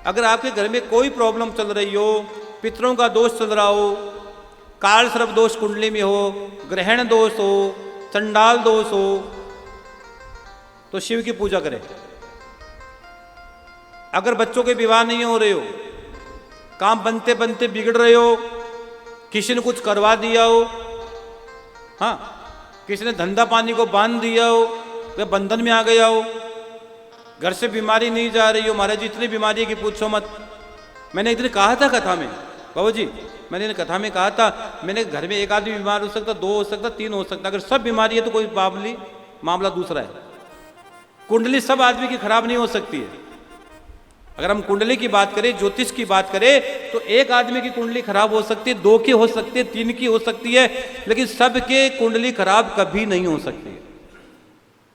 अगर आपके घर में कोई प्रॉब्लम चल रही हो, पितरों का दोष चल रहा हो, काल सर्प दोष कुंडली में हो, ग्रहण दोष हो, चंडाल दोष हो, तो शिव की पूजा करें। अगर बच्चों के विवाह नहीं हो रहे हो, काम बनते बनते बिगड़ रहे हो, किसी ने कुछ करवा दिया हो, हाँ, किसी ने धंधा पानी को बांध दिया हो या बंधन में आ गया हो, घर से बीमारी नहीं जा रही हो, महाराज जी इतनी बीमारी है कि पूछो मत। मैंने एक दिन कहा था कथा में, बाबू जी मैंने कथा में कहा था, मैंने घर में एक आदमी बीमार हो सकता, दो हो सकता, तीन हो सकता, अगर सब बीमारी है तो कोई मामला दूसरा है। कुंडली सब आदमी की खराब नहीं हो सकती है। अगर हम कुंडली की बात करें, ज्योतिष की बात करें, तो एक आदमी की कुंडली खराब हो सकती है, दो की हो सकती है, तीन की हो सकती है, लेकिन सबके कुंडली खराब कभी नहीं हो सकती है।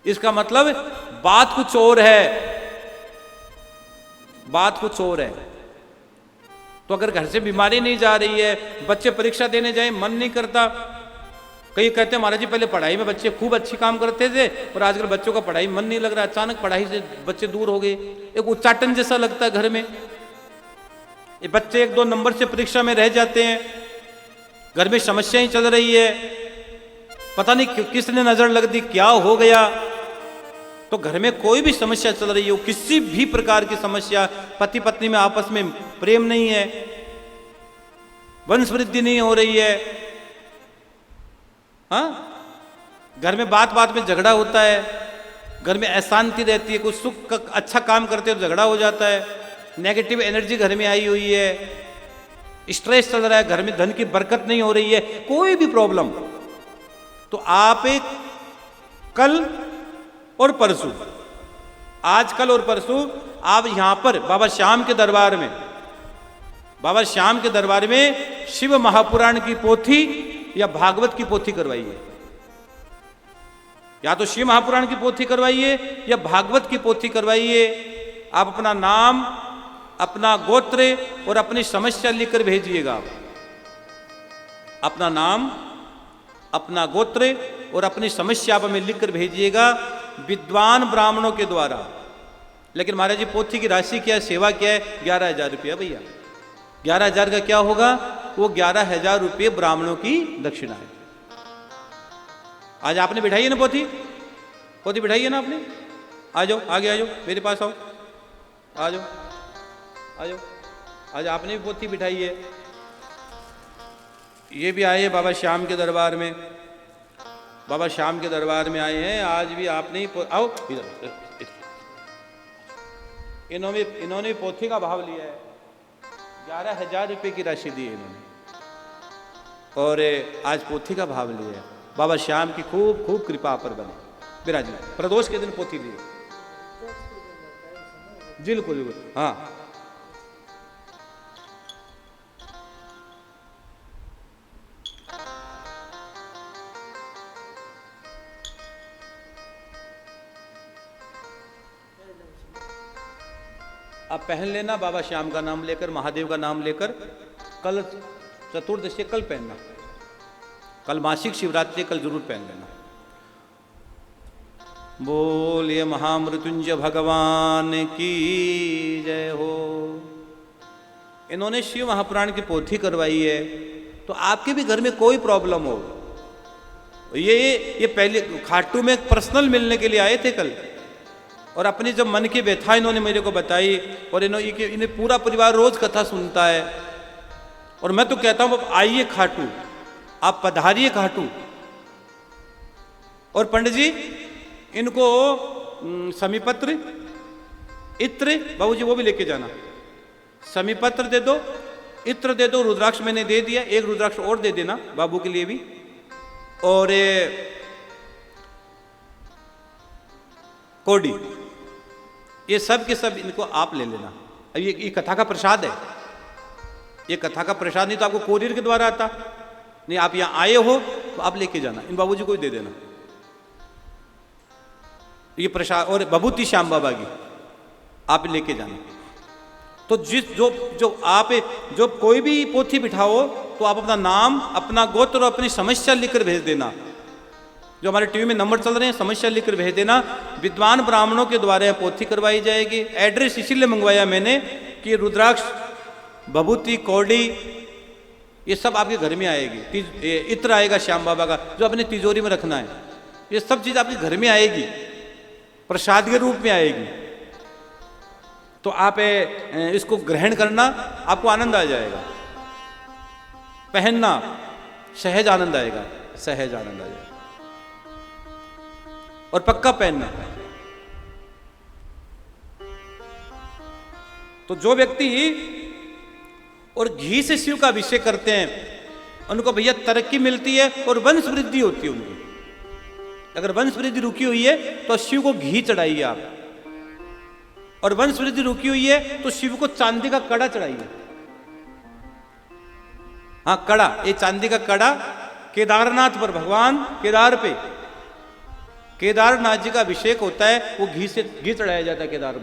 इसका मतलब बात कुछ और है, बात कुछ और है। तो अगर घर से बीमारी नहीं जा रही है, बच्चे परीक्षा देने जाए मन नहीं करता, कई कहते हैं महाराज जी पहले पढ़ाई में बच्चे खूब अच्छी काम करते थे और आजकल बच्चों का पढ़ाई मन नहीं लग रहा, अचानक पढ़ाई से बच्चे दूर हो गए, एक उच्चाटन जैसा लगता है घर में, ये बच्चे एक दो नंबर से परीक्षा में रह जाते हैं, घर में समस्याएं चल रही है, पता नहीं किसने नजर लग दी, क्या हो गया। तो घर में कोई भी समस्या चल रही हो, किसी भी प्रकार की समस्या, पति पत्नी में आपस में प्रेम नहीं है, वंश वृद्धि नहीं हो रही है, हाँ, घर में बात बात में झगड़ा होता है, घर में अशांति रहती है, कुछ सुख का अच्छा काम करते हो तो झगड़ा हो जाता है, नेगेटिव एनर्जी घर में आई हुई है, स्ट्रेस चल रहा है, घर में धन की बरकत नहीं हो रही है, कोई भी प्रॉब्लम, तो आप एक कल और परसों, आज कल और परसों आप यहां पर बाबा श्याम के दरबार में, बाबा श्याम के दरबार में शिव महापुराण की पोथी या भागवत की पोथी करवाइए, या तो शिव महापुराण की पोथी करवाइए या भागवत की पोथी करवाइए। आप अपना नाम, अपना गोत्र और अपनी समस्या लिखकर भेजिएगा। अपना नाम, अपना गोत्र और अपनी समस्या आप हमें लिखकर भेजिएगा विद्वान ब्राह्मणों के द्वारा। लेकिन महाराज जी पोथी की राशि क्या है, सेवा क्या है? 11,000 रुपया भैया। 11,000 का क्या होगा? वो 11,000 रुपये ब्राह्मणों की दक्षिणा है। आज आपने बिठाई है ना पोथी, पोथी बिठाई है ना आपने? आ जाओ, आगे आ जाओ, मेरे पास आओ, आ जाओ, आ जाओ। आज आपने भी पोथी बिठाई है। ये भी आए बाबा श्याम के दरबार में, बाबा श्याम के दरबार में आए हैं। आज भी आपने ही आओ इधर, इन्होंने पोथी का भाव लिया है। 11,000 रुपये की राशि दी है इन्होंने, और आज पोथी का भाव लिया है। बाबा श्याम की खूब खूब कृपा पर बने विराजमान। प्रदोष के दिन पोथी ली, बिल्कुल बिल्कुल, हाँ। आप पहन लेना बाबा श्याम का नाम लेकर, महादेव का नाम लेकर। कल चतुर्दशी, कल पहनना, कल मासिक शिवरात्रि, कल जरूर पहन लेना। बोलिए महामृत्युंजय भगवान की जय हो। इन्होंने शिव महापुराण की पोथी करवाई है। तो आपके भी घर में कोई प्रॉब्लम हो, ये पहले खाटू में पर्सनल मिलने के लिए आए थे कल, और अपनी जब मन की व्यथा इन्होंने मेरे को बताई, और इन्हें पूरा परिवार रोज कथा सुनता है। और मैं तो कहता हूं आइए खाटू, आप पधारिए खाटू। और पंडित जी इनको समीपत्र, इत्र, बाबूजी वो भी लेके जाना, समीपत्र दे दो, इत्र दे दो, रुद्राक्ष मैंने दे दिया, एक रुद्राक्ष और दे देना बाबू के लिए भी। और कोडी, ये सब के सब इनको आप ले लेना। अब ये कथा का प्रसाद है, ये कथा का प्रसाद नहीं तो आपको कोरियर के द्वारा आता नहीं। आप यहां आए हो तो आप लेके जाना, इन बाबूजी को ही दे देना ये प्रसाद। और भभूति श्याम बाबा की आप लेके जाना। तो जो कोई भी पोथी बिठाओ तो आप अपना नाम, अपना गोत्र और अपनी समस्या लिखकर भेज देना। जो हमारे टीवी में नंबर चल रहे हैं, समस्या लिखकर भेज देना। विद्वान ब्राह्मणों के द्वारा पोथी करवाई जाएगी। एड्रेस इसीलिए मंगवाया मैंने कि रुद्राक्ष, भभूति, कौड़ी, ये सब आपके घर में आएगी। इत्र आएगा श्याम बाबा का, जो अपने तिजोरी में रखना है। ये सब चीज आपके घर में आएगी, प्रसाद के रूप में आएगी। तो आप इसको ग्रहण करना, आपको आनंद आ जाएगा। पहनना, सहज आनंद आएगा, सहज आनंद आ जाएगा। और पक्का पहनना। तो जो व्यक्ति और घी से शिव का अभिषेक करते हैं, उनको भैया तरक्की मिलती है और वंश वृद्धि होती है उनकी। अगर वंश वृद्धि रुकी हुई है तो शिव को घी चढ़ाइए आप, और वंश वृद्धि रुकी हुई है तो शिव को चांदी का कड़ा चढ़ाइए। हाँ, कड़ा, ये चांदी का कड़ा केदारनाथ पर, भगवान केदार पे केदारनाथ जी का अभिषेक होता है, वो घी चढ़ाया जाता है। केदार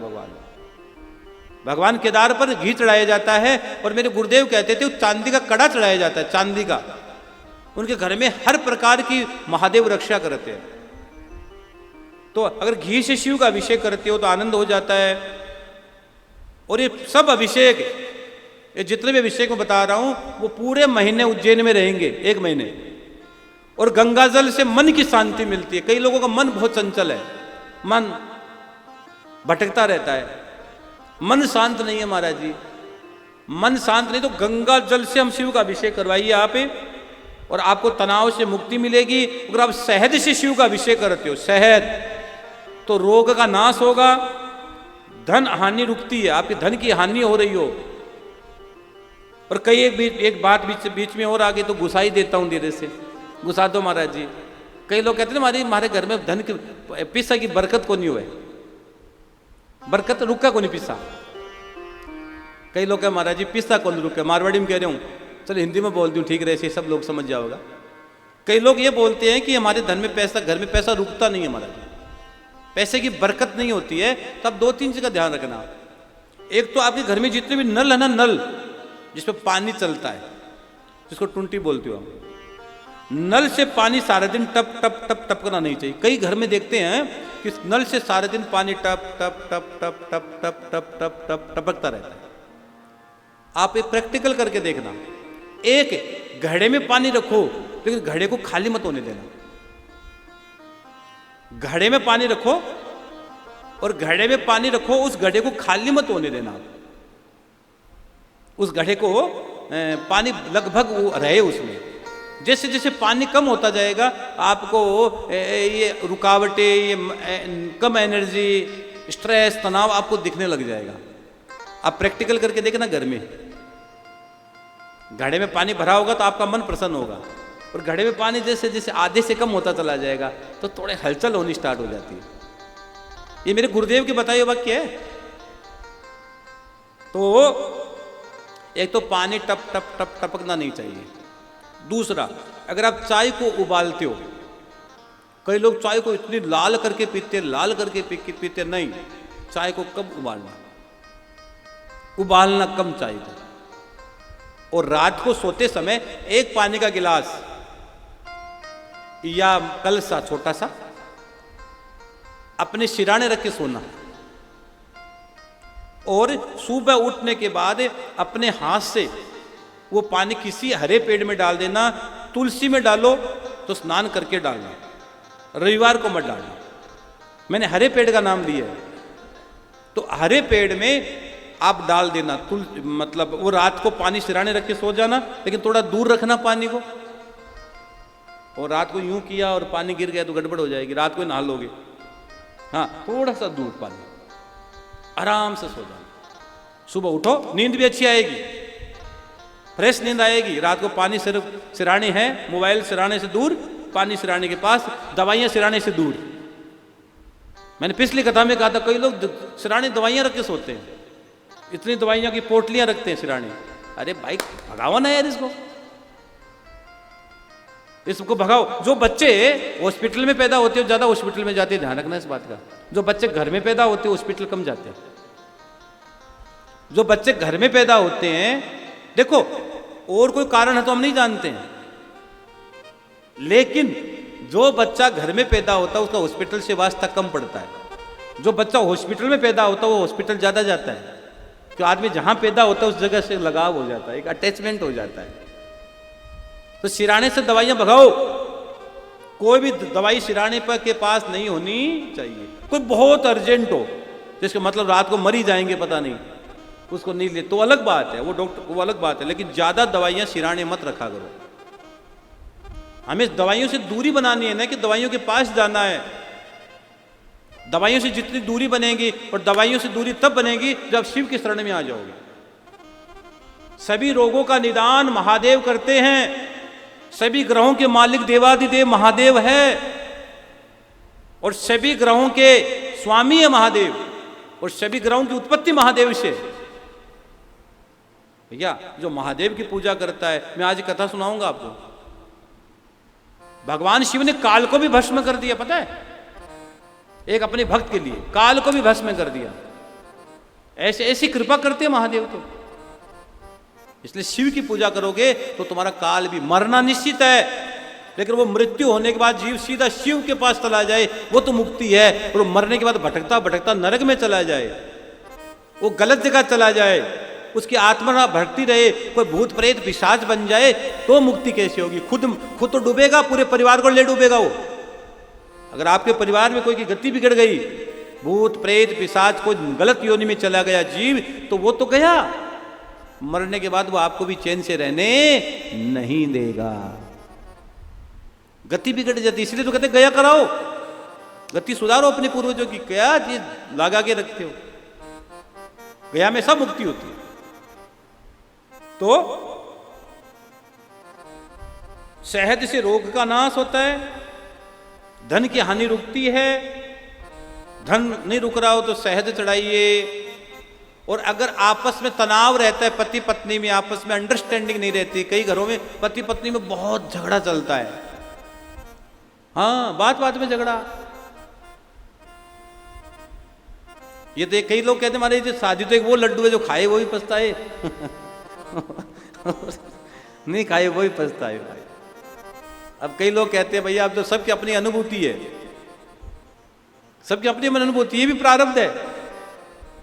भगवान केदार पर घी चढ़ाया जाता है। और मेरे गुरुदेव कहते थे चांदी का कड़ा चढ़ाया जाता है, चांदी का। उनके घर में हर प्रकार की महादेव रक्षा करते हैं। तो अगर घी से शिव का अभिषेक करते हो तो आनंद हो जाता है। और ये सब अभिषेक, ये जितने भी अभिषेक मैं बता रहा हूं, वो पूरे महीने उज्जैन में रहेंगे, 1 महीने। और गंगा जल से मन की शांति मिलती है। कई लोगों का मन बहुत चंचल है, मन भटकता रहता है, मन शांत नहीं है महाराज जी। मन शांत नहीं तो गंगा जल से हम शिव का अभिषेक करवाइए आप, और आपको तनाव से मुक्ति मिलेगी। अगर आप शहद से शिव का अभिषेक करते हो, शहद, तो रोग का नाश होगा, धन हानि रुकती है, आपके धन की हानि हो रही हो। और कई एक बात बीच में और आगे तो घुसा ही देता हूं, धीरे से घुसा दो महाराज जी। कई लोग कहते हैं हमारे घर में धन की पिसा की बरकत को नहीं हुए, बरकत रुका को नहीं पिसा। कई लोग कहे महाराज जी पिसा कौन रुका, मारवाड़ी में कह रहे हूँ, चलो हिंदी में बोलती हूँ, ठीक रहे, सब लोग समझ जाओगा। कई लोग ये बोलते हैं कि हमारे धन में पैसा, घर में पैसा रुकता नहीं है महाराज, पैसे की बरकत नहीं होती है। तो आप 2-3 चीज का ध्यान रखना। एक तो आपके घर में जितने भी नल है ना, नल जिसपे पानी चलता है, जिसको टुंटी बोलते हो हम, नल से पानी सारे दिन टप टप टप टपकना नहीं चाहिए। कई घर में देखते हैं कि नल से सारे दिन पानी टप टप टप टप टप टप टप टप टप टपकता रहता है। आप ये प्रैक्टिकल करके देखना। एक घड़े में पानी रखो, लेकिन घड़े को खाली मत होने देना। घड़े में पानी रखो, और घड़े में पानी रखो, उस घड़े को खाली मत होने देना। उस घड़े को पानी लगभग वो रहे उसमें। जैसे जैसे पानी कम होता जाएगा, आपको ये रुकावटें, ये कम एनर्जी, स्ट्रेस, तनाव आपको दिखने लग जाएगा। आप प्रैक्टिकल करके देखना घर में। घड़े में पानी भरा होगा तो आपका मन प्रसन्न होगा, और घड़े में पानी जैसे जैसे आधे से कम होता चला जाएगा तो थोड़े हलचल होनी स्टार्ट हो जाती है। ये मेरे गुरुदेव के बताए वाक्य है। तो एक तो पानी टप टप टप टपकना नहीं चाहिए। दूसरा, अगर आप चाय को उबालते हो, कई लोग चाय को इतनी लाल करके पीते, लाल करके पीते, नहीं, चाय को कम उबालना कम चाय को। और रात को सोते समय एक पानी का गिलास या कलसा छोटा सा अपने सिराने रख के सोना, और सुबह उठने के बाद अपने हाथ से वो पानी किसी हरे पेड़ में डाल देना। तुलसी में डालो तो स्नान करके डालना, रविवार को मत डालना। मैंने हरे पेड़ का नाम लिया है, तो हरे पेड़ में आप डाल देना। मतलब वो रात को पानी सिराने रख के सो जाना, लेकिन थोड़ा दूर रखना पानी को। और रात को यूं किया और पानी गिर गया तो गड़बड़ हो जाएगी, रात को नहा लोगे। हाँ, थोड़ा सा दूर पानी, आराम से सो जाना। सुबह उठो, नींद भी अच्छी आएगी, फ्रेश नींद आएगी। रात को पानी सिर्फ सिराने है, मोबाइल सिराने से दूर, पानी सिराने के पास, दवाइयां सिराने से दूर। मैंने पिछली कथा में कहा था कई लोग सिराने दवाइयां रख के सोते हैं, इतनी दवाइयां की पोटलियां रखते हैं सिराने। अरे भाई भगाओ ना यार इसको भगाओ। जो बच्चे हॉस्पिटल में पैदा होते हैं ज्यादा हॉस्पिटल में जाते हैं, ध्यान रखना इस बात का। जो बच्चे घर में पैदा होते हैं हॉस्पिटल कम जाते हैं। जो बच्चे घर में पैदा होते हैं, देखो और कोई कारण है तो हम नहीं जानते हैं, लेकिन जो बच्चा घर में पैदा होता है उसका हॉस्पिटल से वास्ता कम पड़ता है। जो बच्चा हॉस्पिटल में पैदा होता है वो हॉस्पिटल ज्यादा जाता है। कि आदमी जहां पैदा होता है उस जगह से लगाव हो जाता है, एक अटैचमेंट हो जाता है। तो सिराने से दवाइयां भगाओ। कोई भी दवाई सिराने पर के पास नहीं होनी चाहिए। कोई बहुत अर्जेंट हो, जिसका मतलब रात को मर ही जाएंगे पता नहीं, उसको नहीं ले तो अलग बात है, वो डॉक्टर वो अलग बात है, लेकिन ज्यादा दवाइयां सिराने मत रखा करो। हमें दवाइयों से दूरी बनानी है ना कि दवाइयों के पास जाना है। दवाइयों से जितनी दूरी बनेगी, और दवाइयों से दूरी तब बनेगी जब शिव की शरण में आ जाओगे। सभी रोगों का निदान महादेव करते हैं। सभी ग्रहों के मालिक देवादिदेव महादेव है, और सभी ग्रहों के स्वामी है महादेव, और सभी ग्रहों की उत्पत्ति महादेव से। भैया जो महादेव की पूजा करता है, मैं आज कथा सुनाऊंगा आपको। भगवान शिव ने काल को भी भस्म कर दिया, पता है, एक अपने भक्त के लिए काल को भी भस्म कर दिया। ऐसे ऐसी कृपा करते हैं महादेव तो। इसलिए शिव की पूजा करोगे तो तुम्हारा काल भी, मरना निश्चित है, लेकिन वो मृत्यु होने के बाद जीव सीधा शिव के पास चला जाए वो तो मुक्ति है। और मरने के बाद भटकता भटकता नरक में चला जाए, वो गलत जगह चला जाए, उसकी आत्मा भटकती रहे, कोई भूत प्रेत पिशाच बन जाए तो मुक्ति कैसे होगी? खुद तो डूबेगा, पूरे परिवार को ले डूबेगा वो। अगर आपके परिवार में कोई की गति बिगड़ गई, भूत प्रेत पिशाच कोई गलत योनि में चला गया जीव, तो वो तो गया, मरने के बाद वो आपको भी चैन से रहने नहीं देगा। गति बिगड़ जाती, इसलिए तो कहते गया कराओ, गति सुधारो अपने पूर्वजों की। क्या चीज लगा के रखते हो? गया में सब मुक्ति होती है। तो शहद से रोग का नाश होता है, धन की हानि रुकती है। धन नहीं रुक रहा हो तो शहद चढ़ाइए। और अगर आपस में तनाव रहता है, पति पत्नी में आपस में अंडरस्टैंडिंग नहीं रहती, कई घरों में पति पत्नी में बहुत झगड़ा चलता है, हाँ बात बात में झगड़ा। ये तो कई लोग कहते हैं हमारे जो शादी तो एक वो लड्डू है जो खाए वो भी पछताए नहीं खाए वो भी पछताए भाई। अब कई लोग कहते हैं भैया अब तो सबकी अपनी अनुभूति है, सबकी अपनी अनुभूति, ये भी प्रारब्ध है,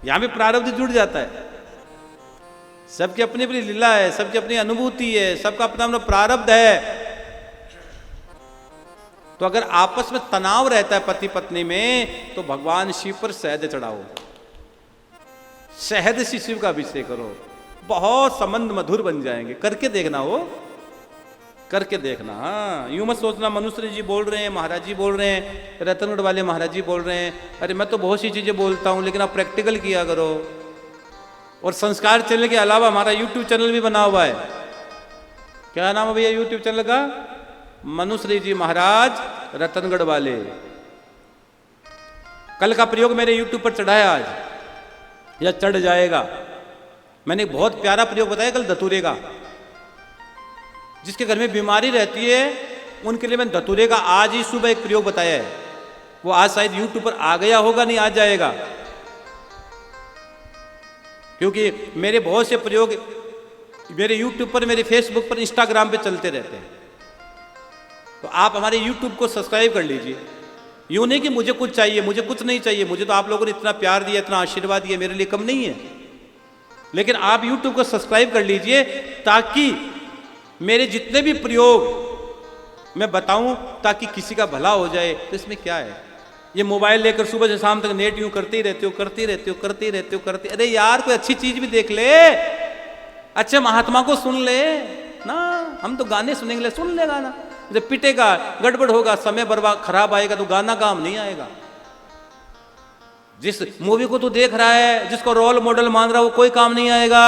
यहां भी प्रारब्ध जुड़ जाता है। सबकी अपनी अपनी लीला है, सबकी अपनी अनुभूति है, सबका अपना अपना प्रारब्ध है। तो अगर आपस में तनाव रहता है पति पत्नी में, तो भगवान शिव पर शहद चढ़ाओ, शहद से शिव का अभिषेक करो, बहुत संबंध मधुर बन जाएंगे। करके देखना, वो करके देखना। हाँ यूं मत सोचना मनुष्य जी बोल रहे हैं, महाराज जी बोल रहे हैं, रतनगढ़ वाले महाराज जी बोल रहे हैं, अरे मैं तो बहुत सी चीजें बोलता हूं, लेकिन आप प्रैक्टिकल किया करो। और संस्कार चैनल के अलावा हमारा यूट्यूब चैनल भी बना हुआ है। क्या नाम है भैया यूट्यूब चैनल का? मनुश्री जी महाराज रतनगढ़ वाले। कल का प्रयोग मेरे यूट्यूब पर चढ़ाया आज, या चढ़ जाएगा। मैंने एक बहुत प्यारा प्रयोग बताया कल धतूरे का। जिसके घर में बीमारी रहती है उनके लिए मैंने धतूरे का आज ही सुबह एक प्रयोग बताया है। वो आज शायद यूट्यूब पर आ गया होगा, नहीं आ जाएगा, क्योंकि मेरे बहुत से प्रयोग मेरे यूट्यूब पर, मेरे फेसबुक पर, इंस्टाग्राम पे चलते रहते हैं। तो आप हमारे यूट्यूब को सब्सक्राइब कर लीजिए। यूं नहीं कि मुझे कुछ चाहिए, मुझे कुछ नहीं चाहिए, मुझे तो आप लोगों ने इतना प्यार दिया, इतना आशीर्वाद दिया, मेरे लिए कम नहीं है। लेकिन आप यूट्यूब को सब्सक्राइब कर लीजिए ताकि मेरे जितने भी प्रयोग मैं बताऊं, ताकि किसी का भला हो जाए। तो इसमें क्या है, ये मोबाइल लेकर सुबह से शाम तक नेट यूं करते ही रहते हो, करते रहते हो, करते रहते हो, करते। अरे यार कोई अच्छी चीज भी देख ले, अच्छे महात्मा को सुन ले ना। हम तो गाने सुनेंगे, सुन ले गाना, जब पिटेगा, गड़बड़ होगा, समय बर्बाद खराब आएगा तो गाना काम नहीं आएगा। जिस मूवी को तू देख रहा है, जिसको रोल मॉडल मान रहा है, वो कोई काम नहीं आएगा।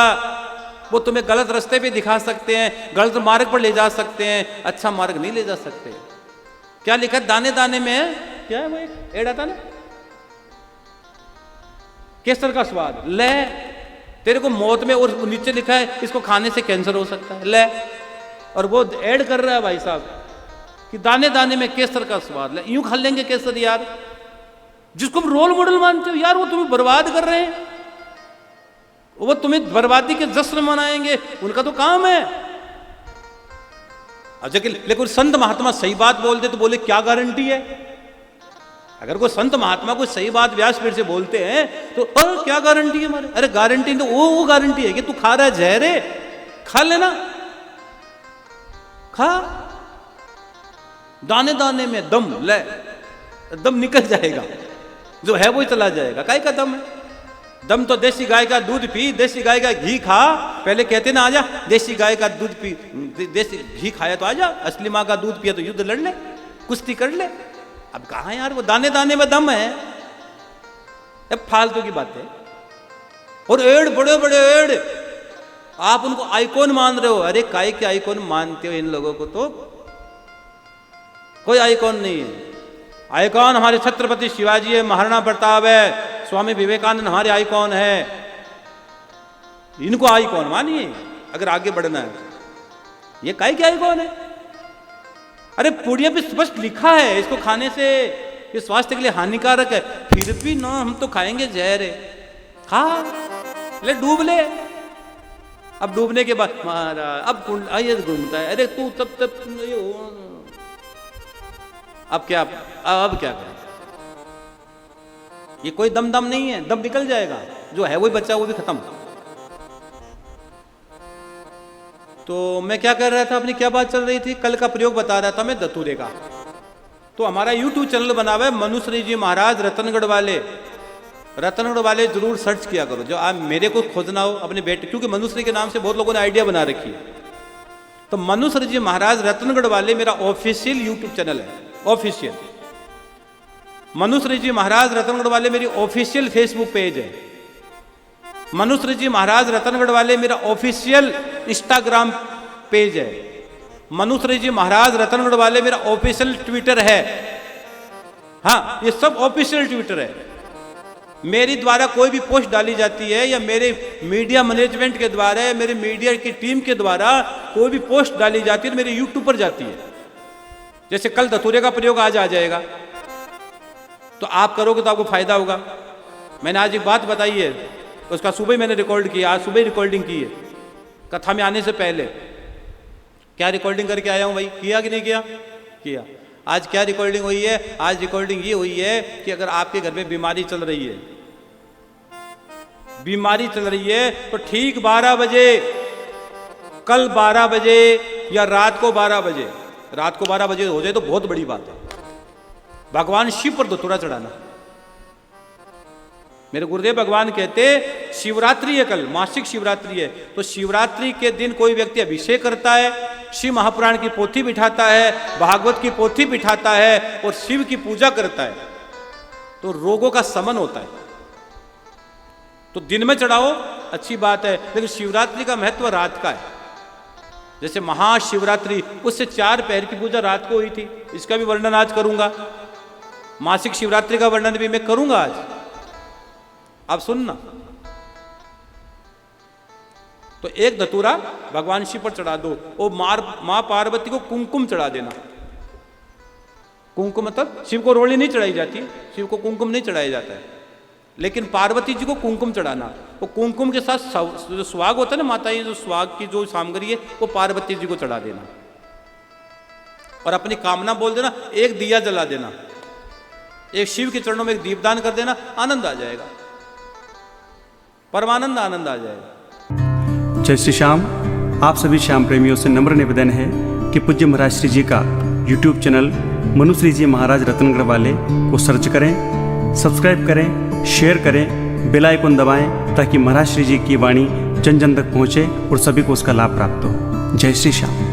वो तुम्हें गलत रास्ते पे दिखा सकते हैं, गलत मार्ग पर ले जा सकते हैं, अच्छा मार्ग नहीं ले जा सकते। क्या लिखा है दाने दाने में, क्या है वो एक एड आता ना, केसर का स्वाद ले, तेरे को मौत में, और नीचे लिखा है इसको खाने से कैंसर हो सकता है, ले। और वो ऐड कर रहा है भाई साहब कि दाने दाने में केसर का स्वाद ले। यूं खा लेंगे केसर यार, जिसको हम रोल मॉडल मानते हो यार, वो तुम्हें बर्बाद कर रहे हैं, वो तुम्हें बर्बादी के जश्न मनाएंगे, उनका तो काम है। अब लेकिन संत महात्मा सही बात बोलते तो बोले क्या गारंटी है? अगर कोई संत महात्मा कोई सही बात व्यासपीठ से बोलते हैं तो क्या गारंटी है हमारे? अरे गारंटी तो वो गारंटी है कि तू खा रहा है जहर है, खा लेना, खा, दाने दाने में दम ले, दम निकल जाएगा, जो है वो ही चला जाएगा। काय का दम है? दम तो देसी गाय का दूध पी, देसी गाय का घी खा। पहले कहते ना आजा देसी गाय का दूध पी, देसी घी खाया तो आजा, असली माँ का दूध पिया तो युद्ध लड़ ले, कुश्ती कर ले। अब कहाँ यार वो दाने दाने में दम है, अब फालतू की बात है। और एड़, बड़े बड़े एड़, आप उनको आइकॉन मान रहे हो। अरे काय के आइकॉन मानते हो? इन लोगों को तो कोई आइकॉन नहीं है। आइकॉन हमारे छत्रपति शिवाजी है, महाराणा प्रताप है, स्वामी विवेकानंद हमारे आइकॉन है। इनको आइकॉन मानिए अगर आगे बढ़ना है। ये काय के आइकॉन है? अरे पुड़िया पे स्पष्ट लिखा है इसको खाने से ये स्वास्थ्य के लिए हानिकारक है, फिर भी ना हम तो खाएंगे, जहर है, खा ले, डूब ले। अब डूबने के बाद महाराज अब आइए घूमता है, अरे तू तब अब क्या करें? ये कोई दम नहीं है, दम निकल जाएगा, जो है वही बचा, वो भी खत्म। तो मैं क्या कर रहा था, अपनी क्या बात चल रही थी? कल का प्रयोग बता रहा था मैं धतूरे का। तो हमारा YouTube चैनल बना हुआ है मनुश्री जी महाराज रतनगढ़ वाले। रतनगढ़ वाले जरूर सर्च किया करो, जो आप मेरे को खोजना हो अपने बेटे, क्योंकि मनुश्री के नाम से बहुत लोगों ने आइडिया बना रखी है। तो मनुश्री जी महाराज रतनगढ़ वाले मेरा ऑफिशियल YouTube चैनल है, ऑफिशियल। मनुश्री जी महाराज रतनगढ़ वाले मेरी ऑफिशियल फेसबुक पेज है। मनुश्री जी महाराज रतनगढ़ वाले मेरा ऑफिशियल इंस्टाग्राम पेज है। मनुश्री जी महाराज रतनगढ़ वाले मेरा ऑफिशियल ट्विटर है। हाँ, ये सब ऑफिशियल ट्विटर है। मेरी द्वारा कोई भी पोस्ट डाली जाती है या मेरे मीडिया मैनेजमेंट के द्वारा या मेरे मीडिया की टीम के द्वारा कोई भी पोस्ट डाली जाती है तो मेरे यूट्यूब पर जाती है। जैसे कल धतूरे का प्रयोग आज आ जाएगा, तो आप करोगे तो आपको फायदा होगा। मैंने आज एक बात बताई है, उसका सुबह मैंने रिकॉर्ड किया, आज सुबह रिकॉर्डिंग की है कथा में आने से पहले। क्या रिकॉर्डिंग करके आया हूं भाई? किया कि नहीं किया? किया। आज क्या रिकॉर्डिंग हुई है? आज रिकॉर्डिंग ये हुई है कि अगर आपके घर में बीमारी चल रही है, बीमारी चल रही है, तो ठीक 12 बजे, कल 12 बजे या रात को 12 बजे, रात को 12 बजे हो जाए तो बहुत बड़ी बात है, भगवान शिव पर धतूरा चढ़ाना। मेरे गुरुदेव भगवान कहते शिवरात्रि है, कल मासिक शिवरात्रि है, तो शिवरात्रि के दिन कोई व्यक्ति अभिषेक करता है, शिव महापुराण की पोथी बिठाता है, भागवत की पोथी बिठाता है और शिव की पूजा करता है, तो रोगों का शमन होता है। तो दिन में चढ़ाओ अच्छी बात है, लेकिन शिवरात्रि का महत्व रात का है। जैसे महाशिवरात्रि, उससे 4 पहर की पूजा रात को हुई थी, इसका भी वर्णन आज करूंगा। मासिक शिवरात्रि का वर्णन भी मैं करूंगा आज, आप सुनना। तो एक धतूरा भगवान शिव पर चढ़ा दो, और मां पार्वती को कुमकुम चढ़ा देना। कुमकुम मतलब शिव को रोली नहीं चढ़ाई जाती, शिव को कुमकुम नहीं चढ़ाया जाता है, लेकिन पार्वती जी को कुमकुम चढ़ाना। वो कुमकुम के साथ जो सुहाग होता है ना, माता जो सुहाग की जो सामग्री है वो पार्वती जी को चढ़ा देना, और अपनी कामना बोल देना, एक दिया जला देना, एक शिव के चरणों में एक दीपदान कर देना, आनंद आ जाएगा, परमानंद आनंद आ जाएगा। जय श्री श्याम। आप सभी श्याम प्रेमियों से नम्र निवेदन है कि पूज्य महाराज श्री जी का YouTube चैनल मनुश्री जी महाराज रतनगढ़ वाले को सर्च करें, सब्सक्राइब करें, शेयर करें, बेल आइकन दबाएं, ताकि महाराज श्री जी की वाणी जन जन तक पहुँचे और सभी को उसका लाभ प्राप्त हो। जय श्री श्याम।